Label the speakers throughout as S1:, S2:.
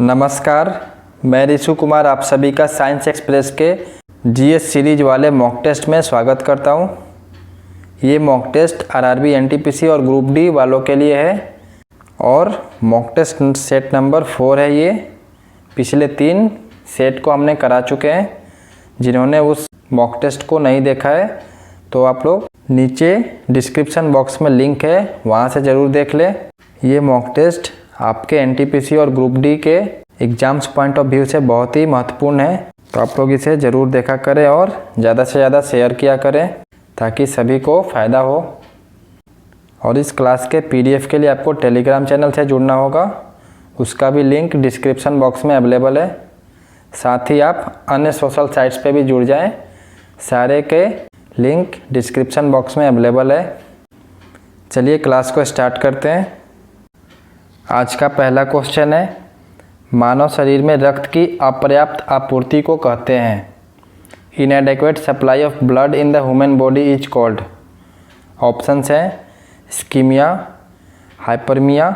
S1: नमस्कार, मैं ऋषु कुमार आप सभी का साइंस एक्सप्रेस के जीएस सीरीज वाले मॉक टेस्ट में स्वागत करता हूं। ये मॉक टेस्ट आरआरबी एनटीपीसी और ग्रुप डी वालों के लिए है और मॉक टेस्ट सेट नंबर 4 है। ये पिछले 3 सेट को हमने करा चुके हैं। जिन्होंने उस मॉक टेस्ट को नहीं देखा है तो आप लोग नीचे डिस्क्रिप्शन बॉक्स में लिंक है, वहाँ से ज़रूर देख लें। ये मॉक टेस्ट आपके एनटीपीसी और ग्रुप डी के एग्ज़ाम्स पॉइंट ऑफ व्यू से बहुत ही महत्वपूर्ण है, तो आप लोग इसे ज़रूर देखा करें और ज़्यादा से ज़्यादा शेयर किया करें ताकि सभी को फ़ायदा हो। और इस क्लास के पीडीएफ के लिए आपको टेलीग्राम चैनल से जुड़ना होगा, उसका भी लिंक डिस्क्रिप्शन बॉक्स में अवेलेबल है। साथ ही आप अन्य सोशल साइट्स पे भी जुड़ जाएं, सारे के लिंक डिस्क्रिप्शन बॉक्स में अवेलेबल है। चलिए क्लास को स्टार्ट करते हैं। आज का पहला क्वेश्चन है, मानव शरीर में रक्त की अपर्याप्त आपूर्ति को कहते हैं। Inadequate supply of blood in the human body is called. Options हैं इस्कीमिया, हाइपरमिया,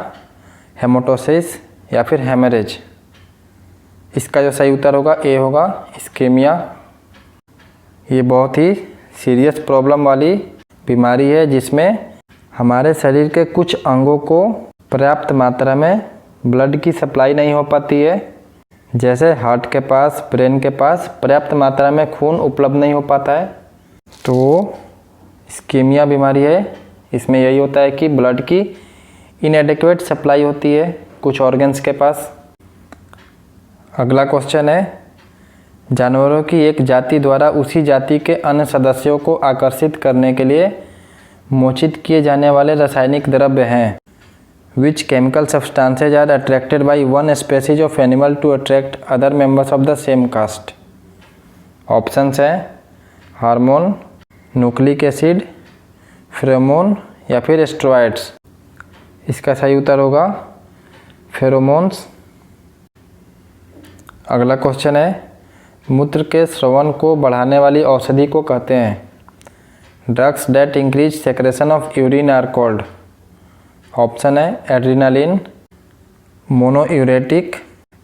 S1: हेमाटोसिस या फिर हेमरेज। इसका जो सही उत्तर होगा ए होगा इस्कीमिया। ये बहुत ही सीरियस प्रॉब्लम वाली बीमारी है जिसमें हमारे शरीर के कुछ अंगों को पर्याप्त मात्रा में ब्लड की सप्लाई नहीं हो पाती है। जैसे हार्ट के पास, ब्रेन के पास पर्याप्त मात्रा में खून उपलब्ध नहीं हो पाता है, तो इस्कीमिया बीमारी है। इसमें यही होता है कि ब्लड की इनएडेक्वेट सप्लाई होती है कुछ ऑर्गन्स के पास। अगला क्वेश्चन है, जानवरों की एक जाति द्वारा उसी जाति के अन्य सदस्यों को आकर्षित करने के लिए मोचित किए जाने वाले रासायनिक द्रव्य हैं। Which chemical substances are attracted by one species of animal to attract other members of the same caste? Options हैं हार्मोन, न्यूक्लिक एसिड, फेरोमोन या फिर स्टेरॉइड्स। इसका सही उत्तर होगा फेरोमोन्स। अगला क्वेश्चन है, मूत्र के स्रवण को बढ़ाने वाली औषधि को कहते हैं। Drugs that increase secretion of urine are called. Option है एड्रेनालिन, मोनोयूरेटिक,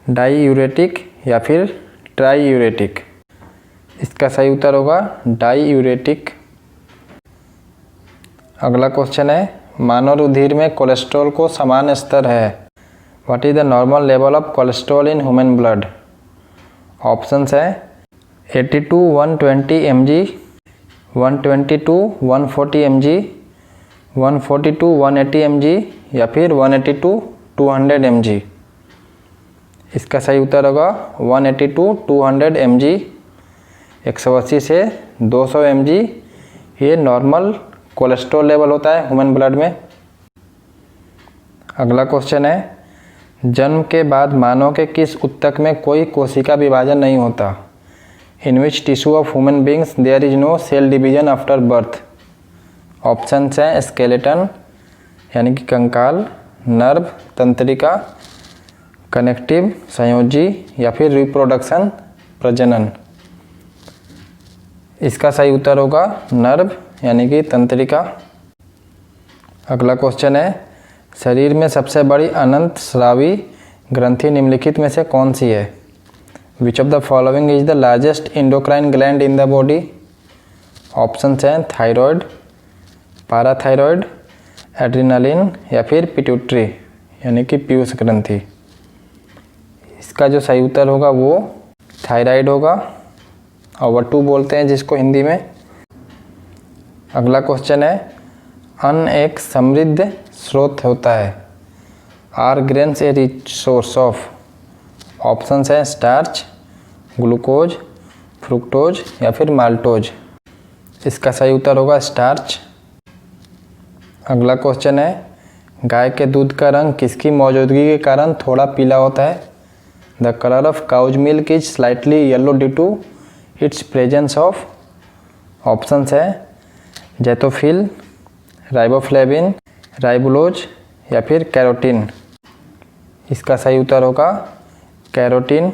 S1: डाईयूरेटिक या फिर ट्राईयूरेटिक। इसका सही उत्तर होगा डाईयूरेटिक। अगला क्वेश्चन है, मानव रुधिर में कोलेस्ट्रॉल को समान स्तर है। What is the normal level of cholesterol in human blood? Options है 82 120 mg, 122 140 mg, 142 180 mg या फिर 182 200 mg। इसका सही उत्तर होगा 182 200 mg। 180 से 200 mg ये नॉर्मल कोलेस्ट्रॉल लेवल होता है ह्यूमन ब्लड में। अगला क्वेश्चन है, जन्म के बाद मानव के किस ऊतक में कोई कोशिका विभाजन नहीं होता? In which tissue of human beings there is no cell division after birth? Options हैं स्केलेटन यानी कि कंकाल, नर्व तंत्रिका, कनेक्टिव संयोजी या फिर रिप्रोडक्शन प्रजनन। इसका सही उत्तर होगा नर्व यानी कि तंत्रिका। अगला क्वेश्चन है, शरीर में सबसे बड़ी अनंत स्रावी ग्रंथि निम्नलिखित में से कौन सी है? Which of the following is the largest endocrine gland in the body? Options हैं थायराइड, पाराथायरॉयड, एड्रेनालिन या फिर पिट्यूटरी यानी कि पीयूष ग्रंथि। इसका जो सही उत्तर होगा वो थायराइड होगा, ओवरटू बोलते हैं जिसको हिंदी में। अगला क्वेश्चन है, अन्न एक समृद्ध स्रोत होता है। Are grains a rich source of? Options हैं स्टार्च, ग्लूकोज, फ्रुक्टोज या फिर माल्टोज। इसका सही उत्तर होगा स्टार्च। अगला क्वेश्चन है, गाय के दूध का रंग किसकी मौजूदगी के कारण थोड़ा पीला होता है? The colour of cow's milk is slightly yellow due to its presence of. Options है जेटोफिल, राइबोफ्लेविन, राइबुलोज या फिर कैरोटीन। इसका सही उत्तर होगा कैरोटीन।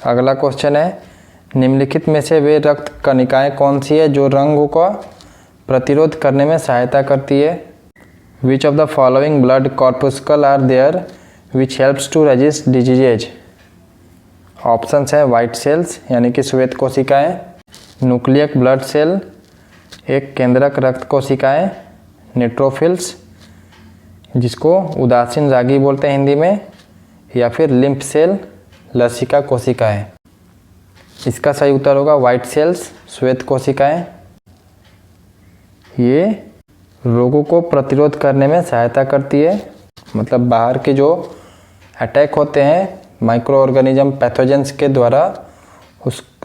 S1: अगला क्वेश्चन है, निम्नलिखित में से वे रक्त कणिकाएं कौन सी है जो रंगों का प्रतिरोध करने में सहायता करती है? Which of the following blood corpuscle are there which helps to resist diseases. Options है वाइट सेल्स यानी कि श्वेत कोशिकाएं, न्यूक्लियक ब्लड सेल, एक केंद्रक रक्त कोशिकाएं, न्यूट्रोफिल्स जिसको उदासीन रागी बोलते हैं हिंदी में, या फिर लिम्फ सेल लसिका कोशिकाएं। इसका सही उत्तर होगा वाइट सेल्स श्वेत कोशिकाएं। ये रोगों को प्रतिरोध करने में सहायता करती है, मतलब बाहर के जो अटैक होते हैं माइक्रो ऑर्गेनिज्म पैथोजेंस के द्वारा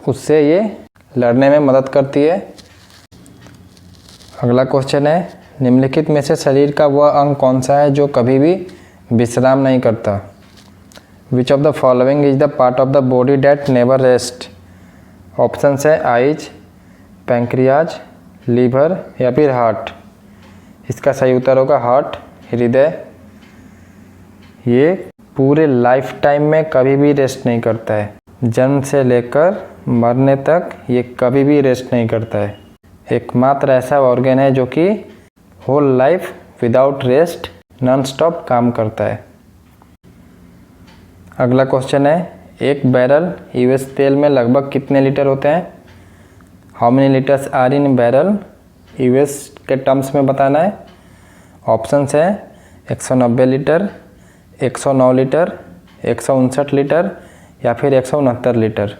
S1: उससे ये लड़ने में मदद करती है। अगला क्वेश्चन है निम्नलिखित में से शरीर का वह अंग कौन सा है जो कभी भी विश्राम नहीं करता। विच of the following is the part of the body that never rest. Options है आइज, पैंक्रियाज, लीवर या फिर हार्ट। इसका सही उत्तर होगा हार्ट, हृदय। ये पूरे लाइफ टाइम में कभी भी रेस्ट नहीं करता है, जन्म से लेकर मरने तक ये कभी भी रेस्ट नहीं करता है। एकमात्र ऐसा ऑर्गन है जो कि whole life without rest non stop काम करता है। अगला क्वेश्चन है एक बैरल यूएस तेल में लगभग कितने लीटर होते हैं। How many litres are in barrel, US के टर्म्स में बताना है। ऑप्शंस है 190 लीटर, 109 लीटर, 159 लीटर या फिर 169 लीटर।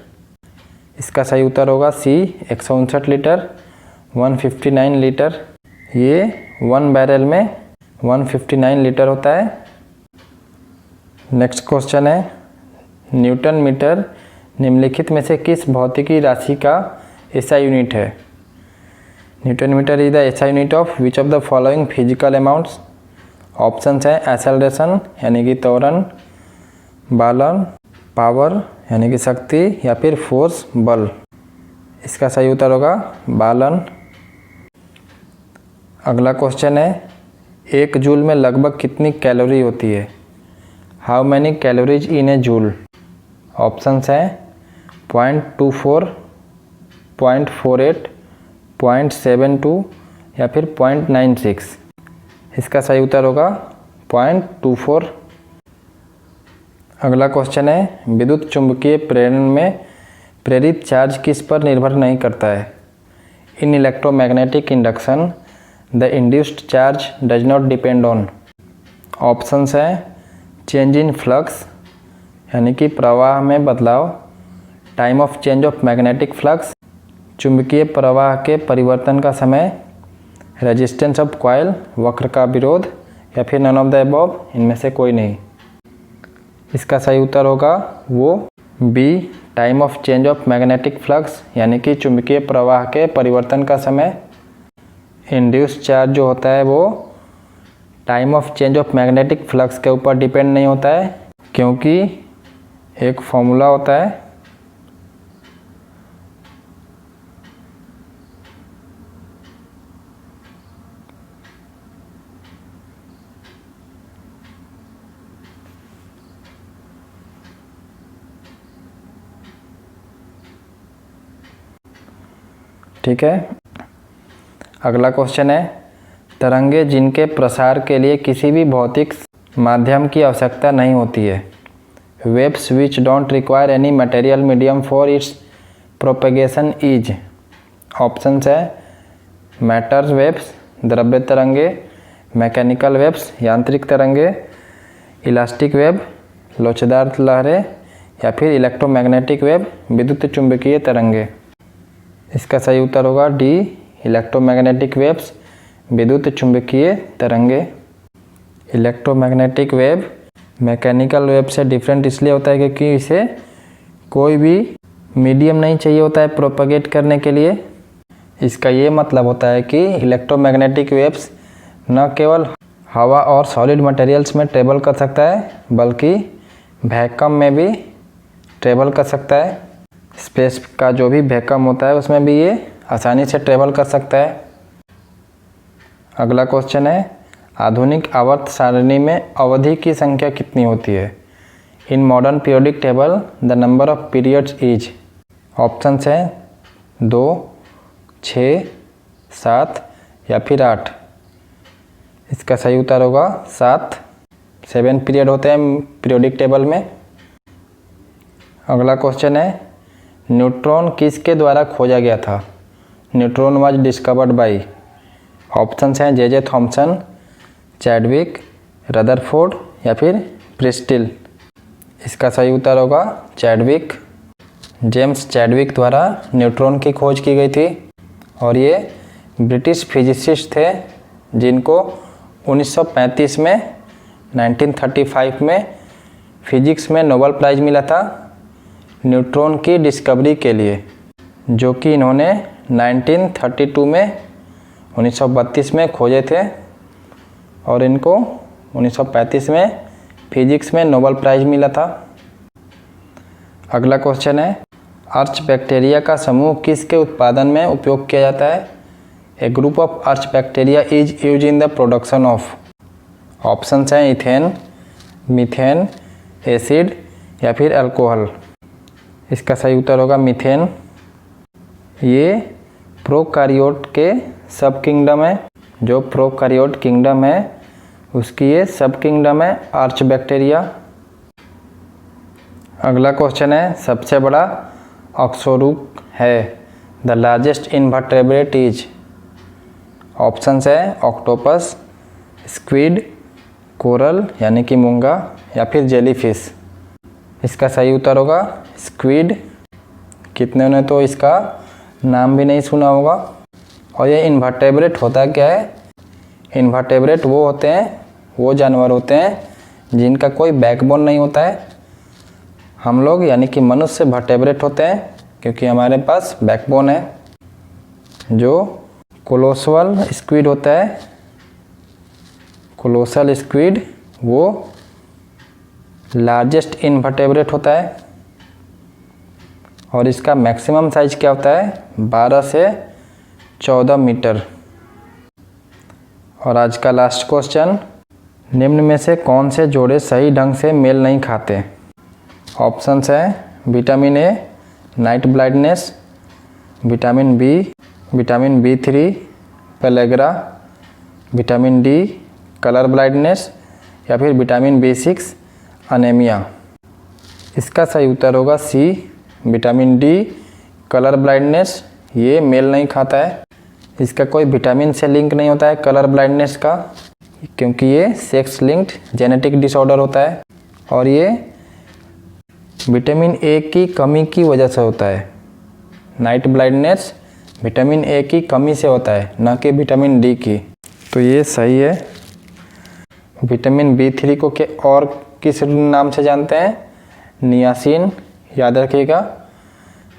S1: इसका सही उत्तर होगा सी 159 लीटर, 159 लीटर। ये वन बैरल में 159 लीटर होता है। नेक्स्ट क्वेश्चन है न्यूटन मीटर निम्नलिखित में से किस भौतिकी राशि का एसआई यूनिट है। Newton metre is the SI unit of which of the following physical amounts. Options है एक्सेलरेशन यानी कि त्वरण, बालन, पावर यानी कि शक्ति या फिर फोर्स बल। इसका सही उत्तर होगा बालन। अगला क्वेश्चन है एक जूल में लगभग कितनी कैलोरी होती है। How many calories in A joule. Options हैं 0.24, 0.48, 0.72 या फिर 0.96। इसका सही उत्तर होगा 0.24। अगला क्वेश्चन है विद्युत चुंबकीय प्रेरण में प्रेरित चार्ज किस पर निर्भर नहीं करता है। In electromagnetic induction the induced charge does not depend on. Options हैं चेंज इन फ्लक्स यानी कि प्रवाह में बदलाव, time of change of magnetic flux, चुंबकीय प्रवाह के परिवर्तन का समय, रेजिस्टेंस ऑफ कॉइल वक्र का विरोध या फिर नन ऑफ द अबव, इनमें से कोई नहीं। इसका सही उत्तर होगा वो B time of change of magnetic flux यानी कि चुंबकीय प्रवाह के परिवर्तन का समय। इंड्यूस्ड चार्ज जो होता है वो time of change of magnetic flux के ऊपर डिपेंड नहीं होता है, क्योंकि एक फॉर्मूला होता है ठीक है। अगला क्वेश्चन है तरंगे जिनके प्रसार के लिए किसी भी भौतिक माध्यम की आवश्यकता नहीं होती है। Waves which don't require any material medium for its propagation is. Options है मैटर वेव्स द्रव्य तरंगे, मैकेनिकल वेव्स यांत्रिक तरंगे, इलास्टिक वेव लोचदार लहरें या फिर इलेक्ट्रोमैग्नेटिक वेव विद्युत चुंबकीय तरंगे। इसका सही उत्तर होगा डी इलेक्ट्रोमैग्नेटिक वेव्स विद्युत चुंबकीय तरंगे। इलेक्ट्रोमैग्नेटिक वेव मैकेनिकल वेव से डिफरेंट इसलिए होता है क्योंकि इसे कोई भी मीडियम नहीं चाहिए होता है प्रोपगेट करने के लिए। इसका ये मतलब होता है कि इलेक्ट्रोमैग्नेटिक वेव्स न केवल हवा और सॉलिड मटेरियल्स में ट्रेवल कर सकता है बल्कि वैक्यूम में भी ट्रेवल कर सकता है। स्पेस का जो भी वैक्यूम होता है उसमें भी ये आसानी से ट्रेवल कर सकता है। अगला क्वेश्चन है आधुनिक आवर्त सारणी में अवधि की संख्या कितनी होती है। In modern periodic table the number of periods is. Options हैं 2, 6, 7 या फिर 8। इसका सही उत्तर होगा 7। 7 पीरियड होते हैं पीरियोडिक टेबल में। अगला क्वेश्चन है, न्यूट्रॉन किसके द्वारा खोजा गया था? Neutron was discovered by. Options हैं जे थॉमसन, चैडविक, रदरफोर्ड या फिर प्रिस्टिल। इसका सही उत्तर होगा चैडविक। जेम्स चैडविक द्वारा न्यूट्रॉन की खोज की गई थी और ये ब्रिटिश फिजिसिस्ट थे जिनको 1935 में 1935 में फिजिक्स में नोबेल प्राइज़ मिला था न्यूट्रॉन की डिस्कवरी के लिए, जो कि इन्होंने 1932 में 1932 में खोजे थे और इनको 1935 में फिजिक्स में नोबेल प्राइज़ मिला था। अगला क्वेश्चन है, अर्च बैक्टीरिया का समूह किसके उत्पादन में उपयोग किया जाता है? A group of arch bacteria is use in the production of. Options हैं इथेन, मीथेन, एसिड या फिर अल्कोहल। इसका सही उत्तर होगा मीथेन। ये प्रोकारियोट के सब किंगडम है, जो प्रोकारियोट किंगडम है उसकी ये सब किंगडम है आर्च बैक्टीरिया। अगला क्वेश्चन है, सबसे बड़ा अकशेरुक है? The largest invertebrate is. Options है ऑक्टोपस, स्क्विड, कोरल यानी कि मूंगा या फिर जेलीफिश। इसका सही उत्तर होगा स्क्विड। कितने ने तो इसका नाम भी नहीं सुना होगा। और ये इनवर्टेब्रेट होता क्या है? इनवर्टेब्रेट वो होते हैं, वो जानवर होते हैं जिनका कोई बैकबोन नहीं होता है। हम लोग यानी कि मनुष्य वर्टेब्रेट होते हैं क्योंकि हमारे पास बैकबोन है। जो कोलोसल स्क्विड होता है, कोलोसल स्क्विड वो लार्जेस्ट इनवर्टेब्रेट होता है और इसका मैक्सिमम साइज क्या होता है? 12 से 14 मीटर। और आज का लास्ट क्वेश्चन, निम्न में से कौन से जोड़े सही ढंग से मेल नहीं खाते? ऑप्शंस हैं vitamin A night blindness, vitamin B, vitamin B3 pellagra, vitamin D colour blindness या फिर विटामिन B6 अनेमिया। इसका सही उत्तर होगा C, vitamin D colour blindness. ये मेल नहीं खाता है, इसका कोई विटामिन से लिंक नहीं होता है कलर ब्लाइंडनेस का, क्योंकि ये सेक्स लिंक्ड जेनेटिक डिसऑर्डर होता है और ये विटामिन ए की कमी की वजह से होता है। नाइट ब्लाइंडनेस विटामिन ए की कमी से होता है, न कि विटामिन डी की। तो ये सही है। विटामिन B3 को के और किस नाम से जानते हैं? नियासिन, याद रखिएगा।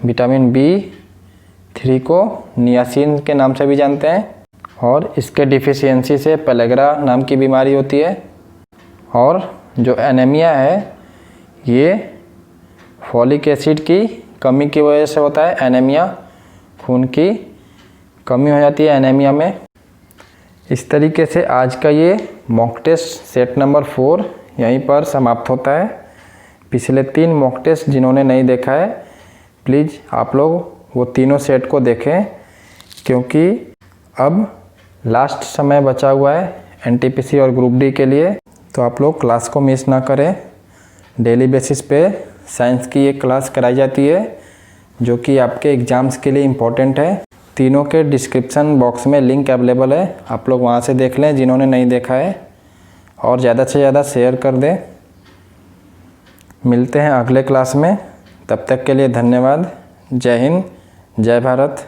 S1: विटामिन B3 को नियासिन के नाम से भी जानते हैं और इसके डिफिशियंसी से पेलेग्रा नाम की बीमारी होती है। और जो एनीमिया है ये फॉलिक एसिड की कमी की वजह से होता है। एनीमिया, खून की कमी हो जाती है एनीमिया में। इस तरीके से आज का ये मॉक टेस्ट सेट नंबर 4 यहीं पर समाप्त होता है। पिछले 3 मॉक टेस्ट जिन्होंने नहीं देखा है प्लीज़ आप लोग वो तीनों सेट को देखें, क्योंकि अब लास्ट समय बचा हुआ है NTPC और ग्रुप डी के लिए। तो आप लोग क्लास को मिस ना करें। डेली बेसिस पे साइंस की एक क्लास कराई जाती है जो कि आपके एग्ज़ाम्स के लिए इम्पोर्टेंट है। तीनों के डिस्क्रिप्शन बॉक्स में लिंक अवेलेबल है, आप लोग वहाँ से देख लें जिन्होंने नहीं देखा है, और ज़्यादा से ज़्यादा शेयर कर दें। मिलते हैं अगले क्लास में, तब तक के लिए धन्यवाद। जय हिंद, जय भारत।